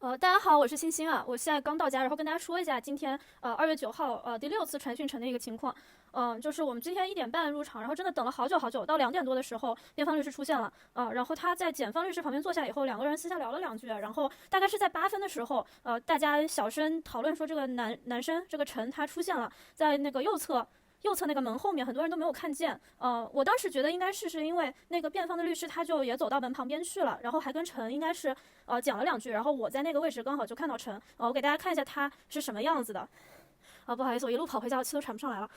大家好，我是欣欣啊，我现在刚到家，然后跟大家说一下今天2月9号第6次传讯陈的一个情况。就是我们今天1点半入场，然后真的等了好久，到2点多的时候，辩方律师出现了然后他在检方律师旁边坐下以后，两个人私下聊了2句，然后大概是在8分的时候，大家小声讨论说这个男生这个陈他出现了，在那个右侧那个门后面，很多人都没有看见。我当时觉得应该是因为那个辩方的律师他就也走到门旁边去了，然后还跟陈应该是讲了2句，然后我在那个位置刚好就看到陈。我给大家看一下他是什么样子的。不好意思，我一路跑回家，我气都喘不上来了。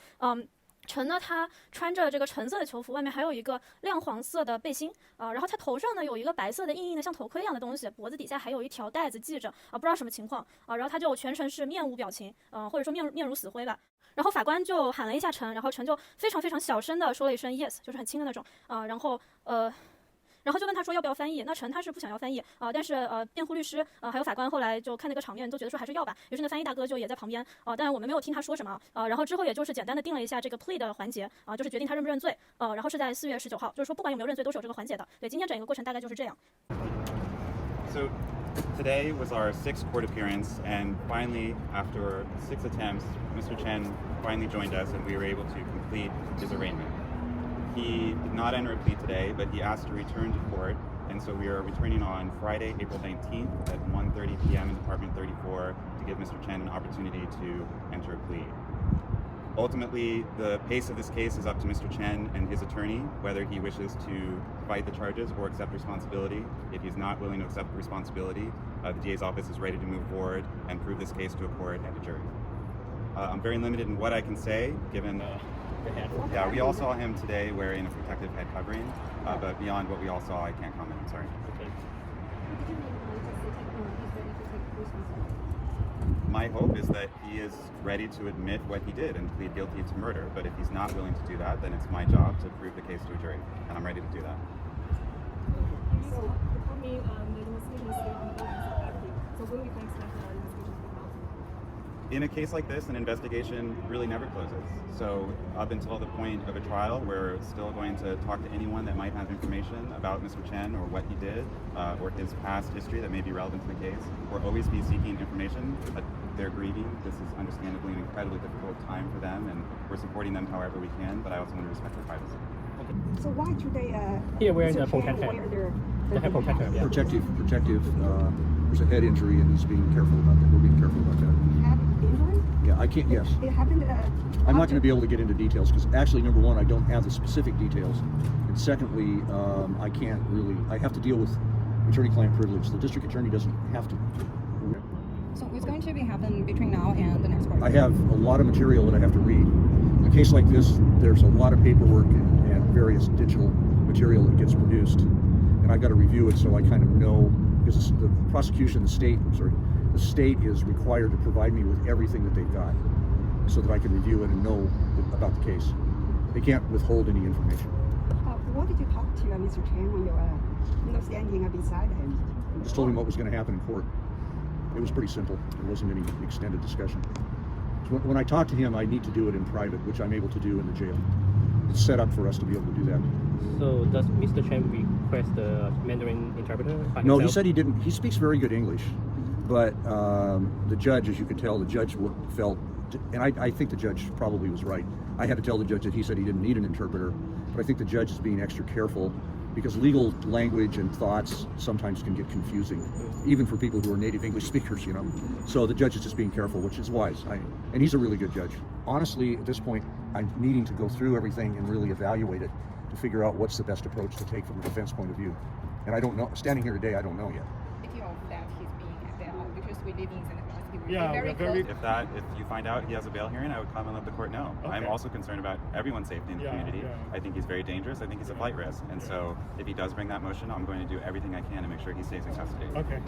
陈呢，他穿着这个橙色的球服，外面还有一个亮黄色的背心然后他头上呢有一个白色的硬硬的像头盔一样的东西，脖子底下还有一条带子系着不知道什么情况然后他就全程是面无表情或者说面如死灰吧。然后法官就喊了一下陈，然后陈就非常小声的说了一声 yes， 就是很轻的那种然后就问他说要不要翻译，那陈他是不想要翻译但是辩护律师还有法官后来就看那个场面都觉得说还是要吧，于是那翻译大哥就也在旁边但我们没有听他说什么然后之后也就是简单的定了一下这个 plea 的环节就是决定他认不认罪然后是在4月19号，就是说不管有没有认罪都是有这个环节的。对，今天整个过程大概就是这样。So today was our 6th court appearance, and finally, after 6 attempts, Mr. Chen finally joined us and we were able to complete his arraignment. He did not enter a plea today, but he asked to return to court, and so we are returning on Friday, April 19th at 1:30 p.m. in Department 34 to give Mr. Chen an opportunity to enter a plea. Ultimately, the pace of this case is up to Mr. Chen and his attorney, whether he wishes to fight the charges or accept responsibility. If he's not willing to accept responsibility, the DA's office is ready to move forward and prove this case to a court and a jury. I'm very limited in what I can say, given... Yeah, we all saw him today wearing a protective head covering, but beyond what we all saw, I can't comment. I'm sorry. My hope is that he is ready to admit what he did and plead guilty to murder, but if he's not willing to do that, then it's my job to prove the case to a jury, and I'm ready to do that. So, the investigation is still ongoing, so when we can expect the investigation to be closed? In a case like this, an investigation really never closes. So up until the point of a trial, we're still going to talk to anyone that might have information about Mr. Chen or what he did or his past history that may be relevant to the case. We'll always be seeking information. They're grieving. This is understandably an incredibly difficult time for them, and we're supporting them however we can, but I also want to respect their privacy. So why today Here we're in the protector. Yeah. Protective. There's a head injury, and he's being careful about that. We're being careful about that. Head injury? Yeah, I can't. Yes. It happened. I'm not going to be able to get into details because actually, number one, I don't have the specific details, and secondly, I can't really. I have to deal with attorney-client privilege. The district attorney doesn't have to. So what's going to be happen between now and the next court? I have a lot of material that I have to read. In a case like this, there's a lot of paperwork and various digital material that gets produced, and I've got to review it so I kind of know, because the prosecution, the state is required to provide me with everything that they've got so that I can review it and know about the case. They can't withhold any information. What did you talk to Mr. Chen when you were standing beside him? I just told him what was going to happen in court. It was pretty simple. There wasn't any extended discussion. So when I talk to him, I need to do it in private, which I'm able to do in the jail. It's set up for us to be able to do that. So does Mr. Chen request the Mandarin interpreter by No, himself? he said he didn't. He speaks very good English, but the judge, as you could tell, the judge felt, and I think the judge probably was right. I had to tell the judge that he said he didn't need an interpreter, but I think the judge is being extra careful because legal language and thoughts sometimes can get confusing, even for people who are native English speakers, you know. So the judge is just being careful, which is wise. And he's a really good judge. Honestly, at this point, I'm needing to go through everything and really evaluate it to figure out what's the best approach to take from a defense point of view. And I don't know, standing here today, I don't know yet. If you know that he's being bailed because we live in Santa Cruz, Yeah, very we're very- close. If you find out he has a bail hearing, I would come and let the court know. Okay. I'm also concerned about everyone's safety in the community. Yeah. I think he's very dangerous. I think he's a flight risk. And so if he does bring that motion, I'm going to do everything I can to make sure he stays in custody. Okay.